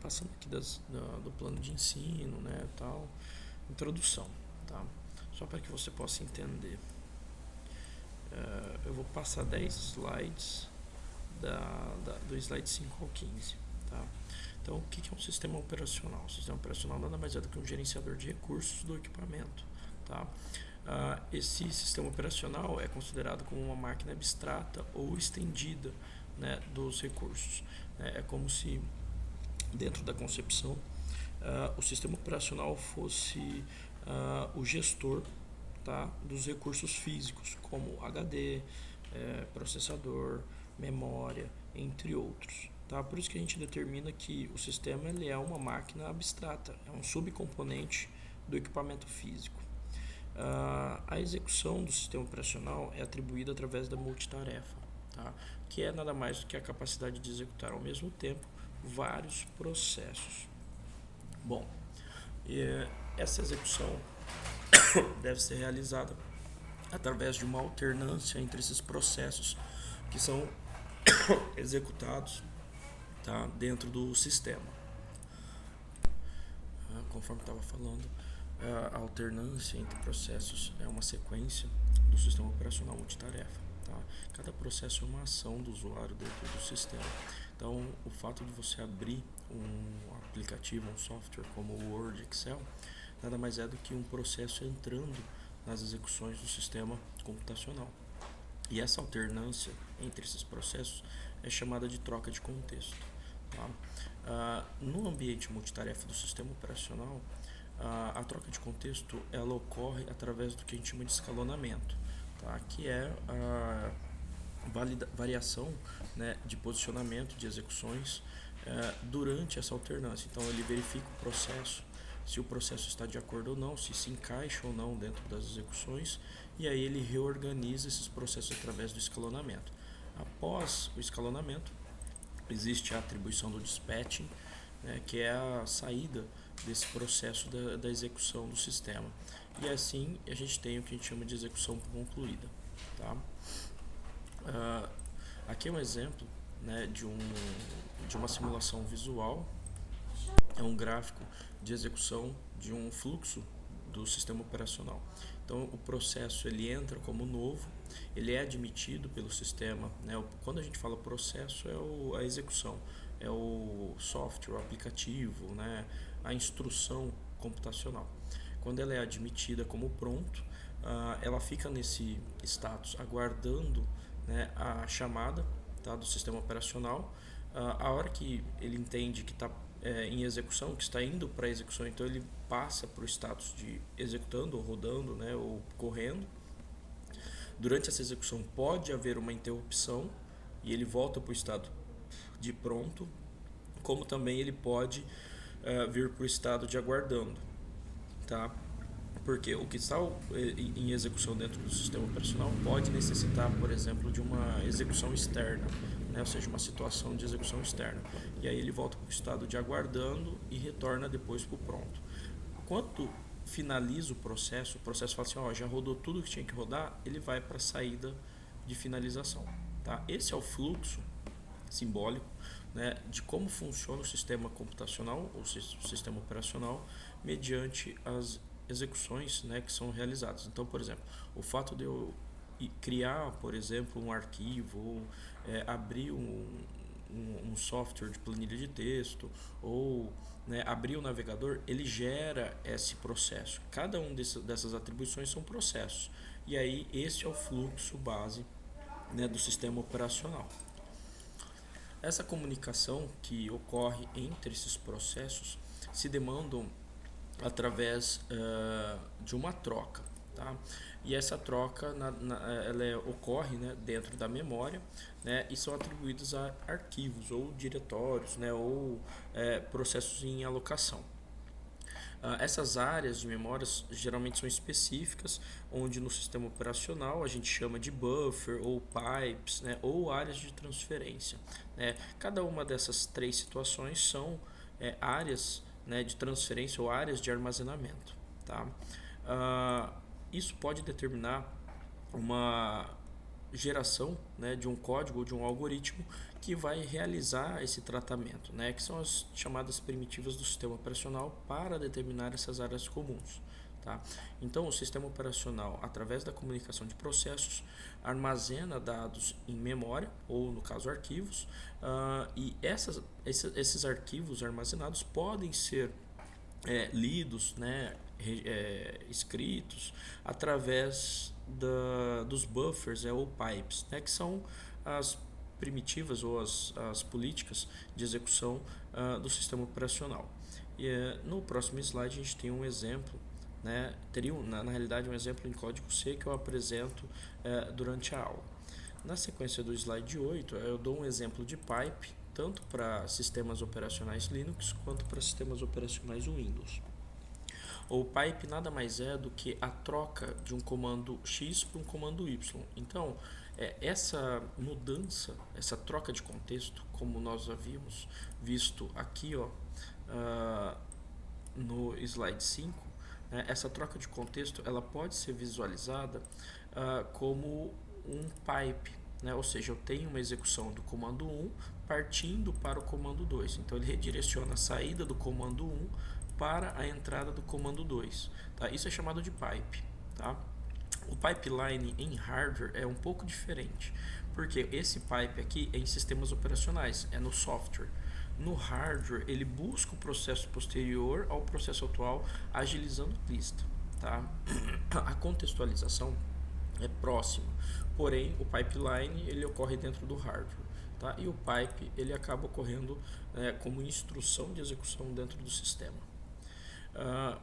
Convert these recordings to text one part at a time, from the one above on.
Passando aqui do plano de ensino, né, tal, introdução, tá? Só para que você possa entender. Eu vou passar 10 slides do slide 5 ao 15, tá? Então, o que é um sistema operacional? O sistema operacional nada mais é do que um gerenciador de recursos do equipamento, tá? Esse sistema operacional é considerado como uma máquina abstrata ou estendida, né, dos recursos. É como se, dentro da concepção, o sistema operacional fosse o gestor, tá, dos recursos físicos, como HD, processador, memória, entre outros. Tá? Por isso que a gente determina que o sistema ele é uma máquina abstrata, é um subcomponente do equipamento físico. A execução do sistema operacional é atribuída através da multitarefa, tá? Que é nada mais do que a capacidade de executar ao mesmo tempo vários processos. Bom, essa execução deve ser realizada através de uma alternância entre esses processos que são executados, tá, dentro do sistema. Conforme estava falando, a alternância entre processos é uma sequência do sistema operacional multitarefa. Tá? Cada processo é uma ação do usuário dentro do sistema. Então, o fato de você abrir um aplicativo, um software como o Word, Excel, nada mais é do que um processo entrando nas execuções do sistema computacional. E essa alternância entre esses processos é chamada de troca de contexto. Tá? No ambiente multitarefa do sistema operacional, a troca de contexto ela ocorre através do que a gente chama de escalonamento, tá? Que é a variação, né, de posicionamento de execuções durante essa alternância. Então ele verifica o processo, se o processo está de acordo ou não, se encaixa ou não dentro das execuções, e aí ele reorganiza esses processos através do escalonamento. Após o escalonamento, existe a atribuição do dispatching, né, que é a saída desse processo da execução do sistema. E assim a gente tem o que a gente chama de execução concluída. Tá? Aqui é um exemplo, né, de uma simulação visual, é um gráfico de execução de um fluxo do sistema operacional. Então o processo ele entra como novo, ele é admitido pelo sistema, né? Quando a gente fala processo é a execução, é o software, o aplicativo, né? A instrução computacional. Quando ela é admitida como pronto, ela fica nesse status aguardando, né, a chamada, tá, do sistema operacional. A hora que ele entende que está em execução, que está indo para a execução, então ele passa para o status de executando ou rodando, né, ou correndo. Durante essa execução pode haver uma interrupção e ele volta para o estado de pronto, como também ele pode vir para o estado de aguardando, tá? Porque o que está em execução dentro do sistema operacional pode necessitar, por exemplo, de uma execução externa, né? Ou seja, uma situação de execução externa. E aí ele volta para o estado de aguardando e retorna depois para o pronto. Quando finaliza o processo fala assim, ó, já rodou tudo que tinha que rodar, ele vai para a saída de finalização. Tá? Esse é o fluxo simbólico, né, de como funciona o sistema computacional, ou o sistema operacional, mediante as execuções, né, que são realizadas. Então, por exemplo, o fato de eu criar, por exemplo, um arquivo, ou abrir um software de planilha de texto, ou, né, abrir o navegador, ele gera esse processo. Cada um dessas atribuições são processos. E aí esse é o fluxo base, né, do sistema operacional. Essa comunicação que ocorre entre esses processos se demandam através de uma troca. Tá? E essa troca ocorre, né, dentro da memória, né, e são atribuídos a arquivos ou diretórios, né, ou processos em alocação. Essas áreas de memórias geralmente são específicas, onde no sistema operacional a gente chama de buffer ou pipes, né, ou áreas de transferência. Né. Cada uma dessas três situações são áreas, né, de transferência ou áreas de armazenamento. Tá? Isso pode determinar uma geração, né, de um código ou de um algoritmo que vai realizar esse tratamento, né, que são as chamadas primitivas do sistema operacional para determinar essas áreas comuns. Tá? Então, o sistema operacional, através da comunicação de processos, armazena dados em memória, ou no caso arquivos, e esses arquivos armazenados podem ser lidos, né, escritos através dos buffers ou pipes, né, que são as primitivas ou as políticas de execução do sistema operacional. E no próximo slide a gente tem um exemplo, né, teria na realidade um exemplo em código C que eu apresento durante a aula. Na sequência do slide 8 eu dou um exemplo de pipe tanto para sistemas operacionais Linux quanto para sistemas operacionais Windows. O pipe nada mais é do que a troca de um comando X para um comando Y. Então, essa mudança, essa troca de contexto, como nós havíamos visto aqui no slide 5, né, essa troca de contexto ela pode ser visualizada como um pipe, né? Ou seja, eu tenho uma execução do comando 1 partindo para o comando 2. Então ele redireciona a saída do comando 1 para a entrada do comando 2. Tá? Isso é chamado de pipe. Tá? O pipeline em hardware é um pouco diferente, porque esse pipe aqui é em sistemas operacionais, é no software. No hardware, ele busca o processo posterior ao processo atual, agilizando a lista. Tá? A contextualização é próxima, porém o pipeline ele ocorre dentro do hardware, tá? E o pipe ele acaba ocorrendo como instrução de execução dentro do sistema.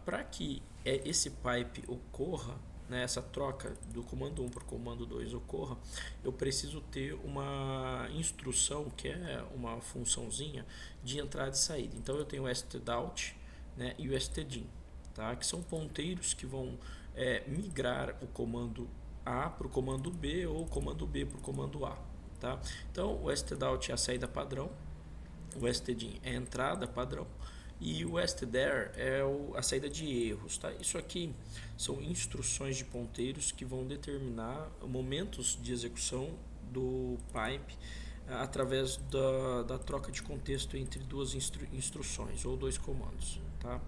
Para que esse pipe ocorra, né, essa troca do comando 1 para o comando 2 ocorra, eu preciso ter uma instrução que é uma funçãozinha de entrada e saída. Então eu tenho o stdout, né, e o stdin, tá? Que são ponteiros que vão migrar o comando A para o comando B ou o comando B para o comando A. Tá? Então o stdout é a saída padrão, o stdin é a entrada padrão e o stdir é a saída de erros. Tá? Isso aqui são instruções de ponteiros que vão determinar momentos de execução do pipe através da troca de contexto entre duas instruções ou dois comandos. Tá?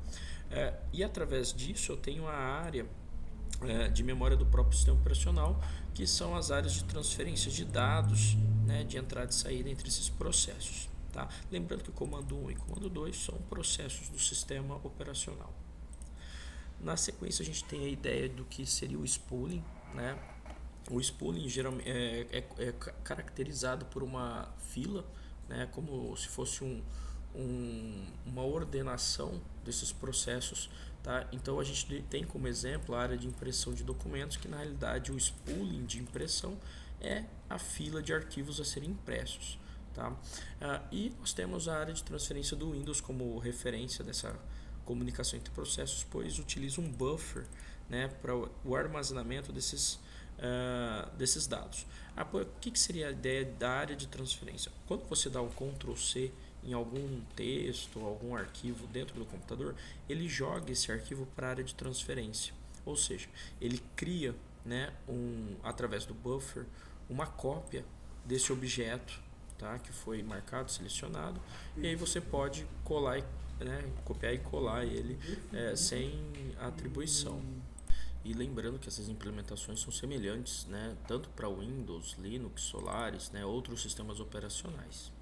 E através disso eu tenho a área de memória do próprio sistema operacional, que são as áreas de transferência de dados, né, de entrada e saída entre esses processos. Tá? Lembrando que o comando 1 e o comando 2 são processos do sistema operacional. Na sequência a gente tem a ideia do que seria o spooling. Né? O spooling geralmente é caracterizado por uma fila, né, como se fosse uma ordenação desses processos. Tá? Então a gente tem como exemplo a área de impressão de documentos, que na realidade o spooling de impressão é a fila de arquivos a serem impressos. Tá? E nós temos a área de transferência do Windows como referência dessa comunicação entre processos, pois utiliza um buffer, né, para o armazenamento desses dados. O que seria a ideia da área de transferência? Quando você dá um Ctrl+C em algum texto, algum arquivo dentro do computador, ele joga esse arquivo para a área de transferência. Ou seja, ele cria, né, através do buffer, uma cópia desse objeto, tá, que foi marcado, selecionado, e aí você pode colar, né, copiar e colar ele sem atribuição. E lembrando que essas implementações são semelhantes, né, tanto para Windows, Linux, Solaris, né, outros sistemas operacionais.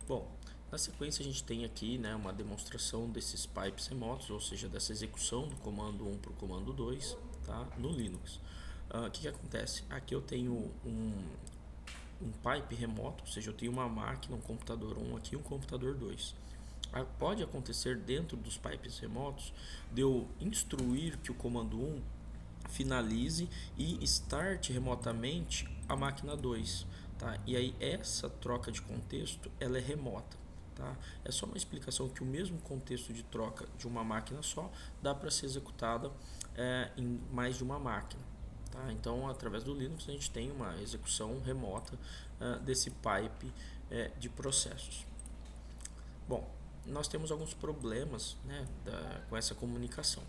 Bom, na sequência a gente tem aqui, né, uma demonstração desses pipes remotos, ou seja, dessa execução do comando 1 para o comando 2, tá, no Linux. O que acontece? Aqui eu tenho um pipe remoto, ou seja, eu tenho uma máquina, um computador 1 aqui e um computador 2. Pode acontecer dentro dos pipes remotos de eu instruir que o comando 1 finalize e start remotamente a máquina 2. Tá? E aí essa troca de contexto ela é remota. Tá? É só uma explicação que o mesmo contexto de troca de uma máquina só dá para ser executada em mais de uma máquina. Tá? Então, através do Linux, a gente tem uma execução remota desse pipe de processos. Bom, nós temos alguns problemas, né, com essa comunicação.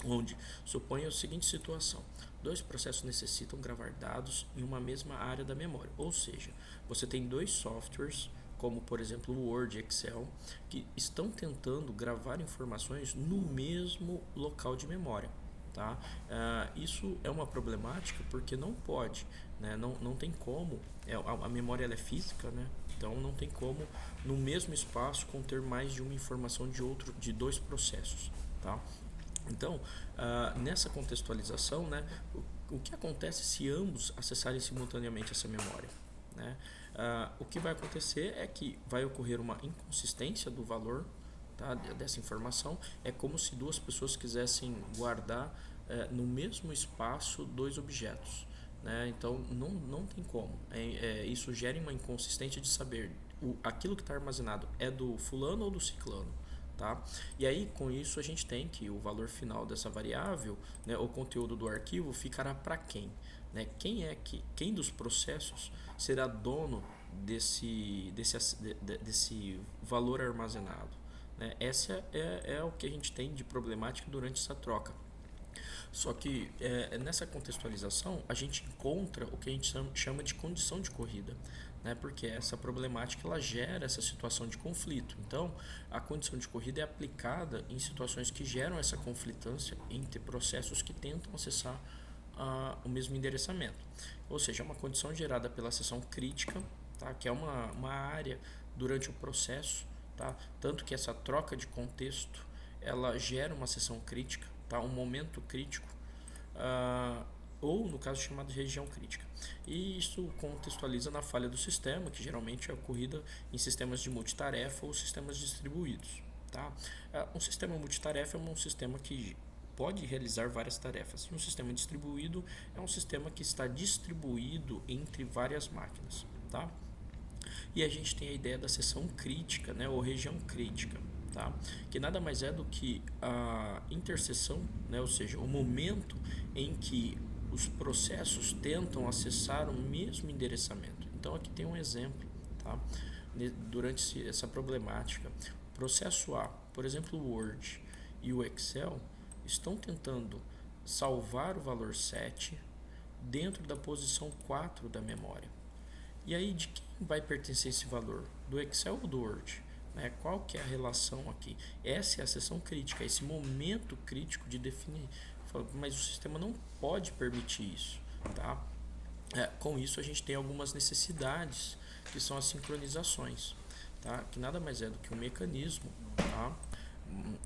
onde suponha a seguinte situação: dois processos necessitam gravar dados em uma mesma área da memória, ou seja, você tem dois softwares, como por exemplo o Word e Excel, que estão tentando gravar informações no mesmo local de memória. Tá? Isso é uma problemática porque não pode, né? Não tem como, a memória ela é física, né? Então não tem como no mesmo espaço conter mais de uma informação de dois processos. Tá? Então, nessa contextualização, né, o que acontece se ambos acessarem simultaneamente essa memória? Né? O que vai acontecer é que vai ocorrer uma inconsistência do valor, tá, dessa informação. É como se duas pessoas quisessem guardar no mesmo espaço dois objetos. Né? Então, não tem como. Isso gera uma inconsistência de saber aquilo que está armazenado é do fulano ou do ciclano. Tá? E aí, com isso, a gente tem que o valor final dessa variável, né, o conteúdo do arquivo, ficará para quem? Né? Quem dos processos será dono desse valor armazenado? Né? Essa é o que a gente tem de problemática durante essa troca. Só que nessa contextualização a gente encontra o que a gente chama de condição de corrida, né? Porque essa problemática ela gera essa situação de conflito. Então, a condição de corrida é aplicada em situações que geram essa conflitância entre processos que tentam acessar o mesmo endereçamento. Ou seja, é uma condição gerada pela seção crítica, tá? Que é uma área durante o processo, tá? Tanto que essa troca de contexto ela gera uma seção crítica, tá? Um momento crítico, ou no caso chamado de região crítica. E isso contextualiza na falha do sistema, que geralmente é ocorrida em sistemas de multitarefa ou sistemas distribuídos. Tá? Um sistema multitarefa é um sistema que pode realizar várias tarefas. E um sistema distribuído é um sistema que está distribuído entre várias máquinas. Tá? E a gente tem a ideia da seção crítica, né, ou região crítica. Tá? Que nada mais é do que a interseção, né, ou seja, o momento em que os processos tentam acessar o mesmo endereçamento. Então aqui tem um exemplo, tá? Durante essa problemática, o processo A, por exemplo, o Word e o Excel, estão tentando salvar o valor 7 dentro da posição 4 da memória. E aí de quem vai pertencer esse valor? Do Excel ou do Word? Qual que é a relação aqui? Essa é a seção crítica, esse momento crítico de definir. Mas o sistema não pode permitir isso. Tá? Com isso a gente tem algumas necessidades, que são as sincronizações. Tá? Que nada mais é do que um mecanismo. Tá?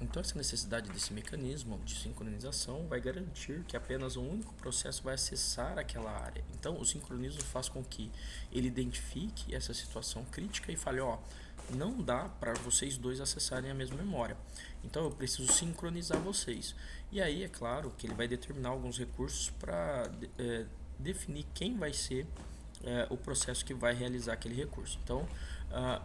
Então essa necessidade desse mecanismo de sincronização vai garantir que apenas um único processo vai acessar aquela área. Então o sincronismo faz com que ele identifique essa situação crítica e fale, não dá para vocês dois acessarem a mesma memória. Então eu preciso sincronizar vocês. E aí é claro que ele vai determinar alguns recursos para definir quem vai ser o processo que vai realizar aquele recurso. Então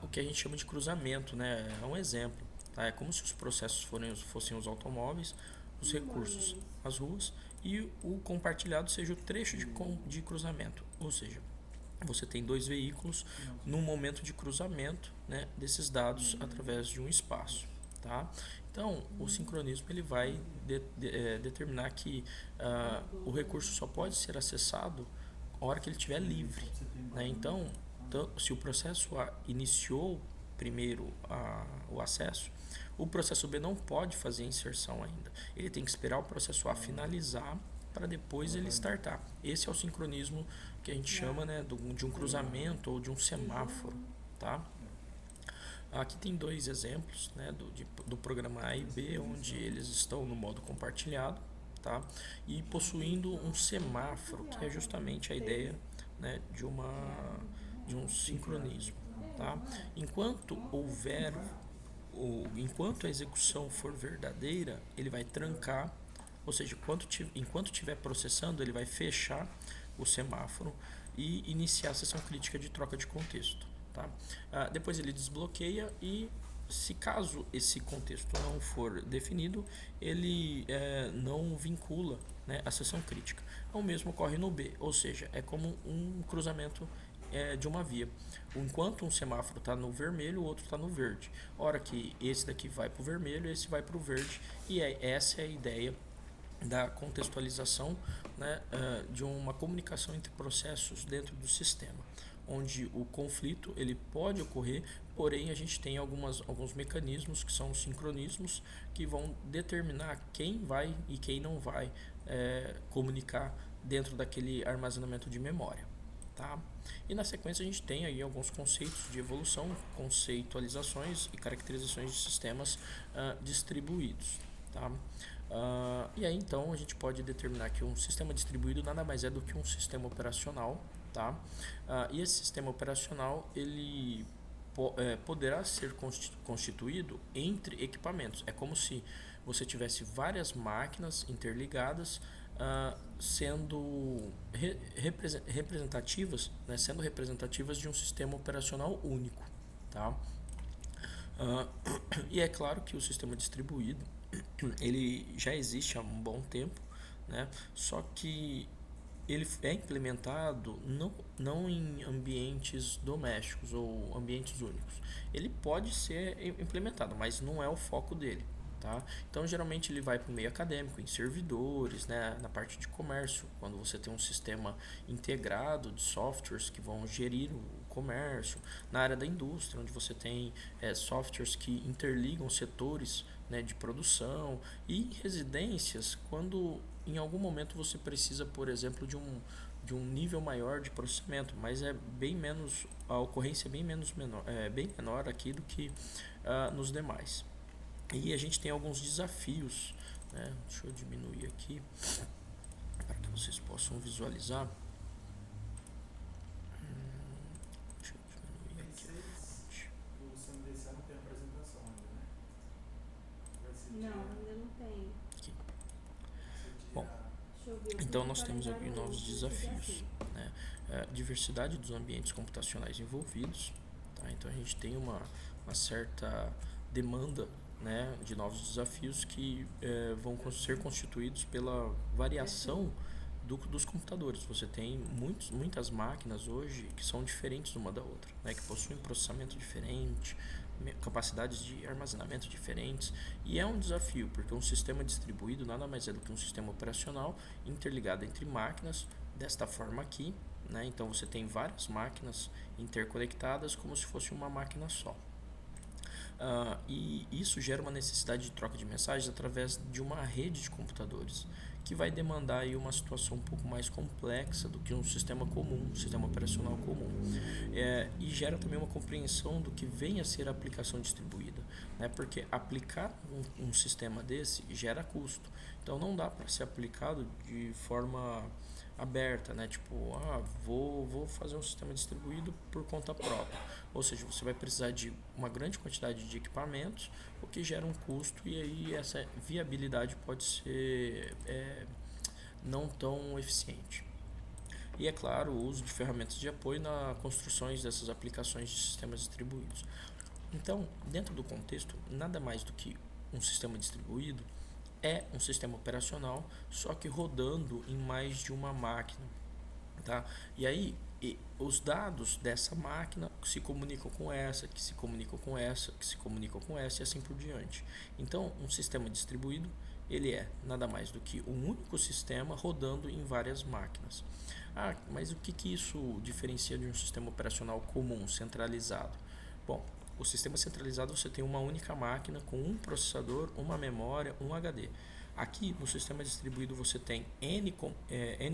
o que a gente chama de cruzamento, né, é um exemplo. Tá? É como se os processos fossem os automóveis, os recursos, as ruas, e o compartilhado seja o trecho de cruzamento. Ou seja, você tem dois veículos no momento de cruzamento, né, desses dados através de um espaço. Tá? Então, o sincronismo ele vai determinar que o recurso só pode ser acessado na hora que ele estiver livre. Né? Então, se o processo A iniciou primeiro o acesso, o processo B não pode fazer inserção ainda. Ele tem que esperar o processo A finalizar para depois ele startar. Esse é o sincronismo que a gente chama, né, de um cruzamento ou de um semáforo. Tá? Aqui tem dois exemplos, né, do programa A e B, onde eles estão no modo compartilhado, tá? E possuindo um semáforo, que é justamente a ideia, né, de um sincronismo. Tá? Enquanto a execução for verdadeira, ele vai trancar, ou seja, enquanto estiver processando, ele vai fechar o semáforo e iniciar a sessão crítica de troca de contexto. Tá? Depois ele desbloqueia e, se caso esse contexto não for definido, ele não vincula, né, a sessão crítica. O mesmo ocorre no B, ou seja, é como um cruzamento de uma via. Enquanto um semáforo está no vermelho, o outro está no verde. Hora que esse daqui vai para o vermelho, esse vai para o verde. E essa é a ideia da contextualização, né, de uma comunicação entre processos dentro do sistema, onde o conflito ele pode ocorrer, porém a gente tem alguns mecanismos que são os sincronismos que vão determinar quem vai e quem não vai comunicar dentro daquele armazenamento de memória. Tá? E na sequência a gente tem aí alguns conceitos de evolução, conceitualizações e caracterizações de sistemas distribuídos. Tá? E aí então a gente pode determinar que um sistema distribuído nada mais é do que um sistema operacional, tá? E esse sistema operacional ele poderá ser constituído entre equipamentos. É como se você tivesse várias máquinas interligadas sendo representativas, né, sendo representativas de um sistema operacional único, tá? E é claro que o sistema distribuído ele já existe há um bom tempo, né? Só que ele é implementado não em ambientes domésticos ou ambientes únicos. Ele pode ser implementado, mas não é o foco dele. Tá? Então, geralmente ele vai para o meio acadêmico, em servidores, né, na parte de comércio, quando você tem um sistema integrado de softwares que vão gerir o comércio, na área da indústria, onde você tem softwares que interligam setores, né, de produção, e em residências, quando em algum momento você precisa, por exemplo, de um nível maior de processamento, mas é bem menos, a ocorrência é bem menor aqui do que nos demais. E a gente tem alguns desafios, né? Deixa eu diminuir aqui para que vocês possam visualizar. Deixa eu diminuir aqui. O CMDC não tem apresentação ainda, né? Não, ainda não tem. Aqui. Bom, Deixa eu ver, então nós temos aqui novos desafios, né? Diversidade dos ambientes computacionais envolvidos, tá? Então a gente tem uma certa demanda, né, de novos desafios que vão ser constituídos pela variação dos computadores. Você tem muitas máquinas hoje que são diferentes uma da outra, né, que possuem processamento diferente, capacidades de armazenamento diferentes, e é um desafio, porque um sistema distribuído nada mais é do que um sistema operacional interligado entre máquinas, desta forma aqui, né? Então você tem várias máquinas interconectadas como se fosse uma máquina só. E isso gera uma necessidade de troca de mensagens através de uma rede de computadores, que vai demandar aí uma situação um pouco mais complexa do que um sistema comum, um sistema operacional comum. E gera também uma compreensão do que vem a ser a aplicação distribuída, né? Porque aplicar um sistema desse gera custo. Então não dá para ser aplicado de forma aberta, né? Tipo, vou fazer um sistema distribuído por conta própria. Ou seja, você vai precisar de uma grande quantidade de equipamentos, o que gera um custo, e aí essa viabilidade pode ser não tão eficiente. E é claro, o uso de ferramentas de apoio na construções dessas aplicações de sistemas distribuídos. Então, dentro do contexto, nada mais do que um sistema distribuído é um sistema operacional, só que rodando em mais de uma máquina, tá? E aí os dados dessa máquina se comunicam com essa, que se comunicam com essa, que se comunicam com essa, e assim por diante. Então, um sistema distribuído, ele é nada mais do que um único sistema rodando em várias máquinas. Mas o que isso diferencia de um sistema operacional comum, centralizado? Bom, o sistema centralizado você tem uma única máquina com um processador, uma memória, um HD. Aqui no sistema distribuído você tem N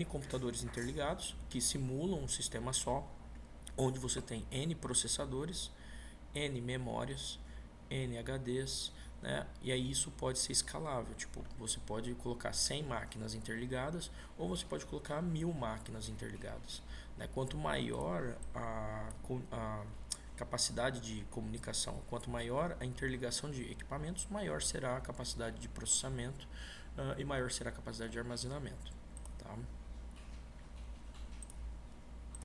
computadores interligados que simulam um sistema só, onde você tem N processadores, N memórias, N HDs, né? E aí isso pode ser escalável, tipo, você pode colocar 100 máquinas interligadas ou você pode colocar 1000 máquinas interligadas, né? Quanto maior a capacidade de comunicação, quanto maior a interligação de equipamentos, maior será a capacidade de processamento e maior será a capacidade de armazenamento, tá?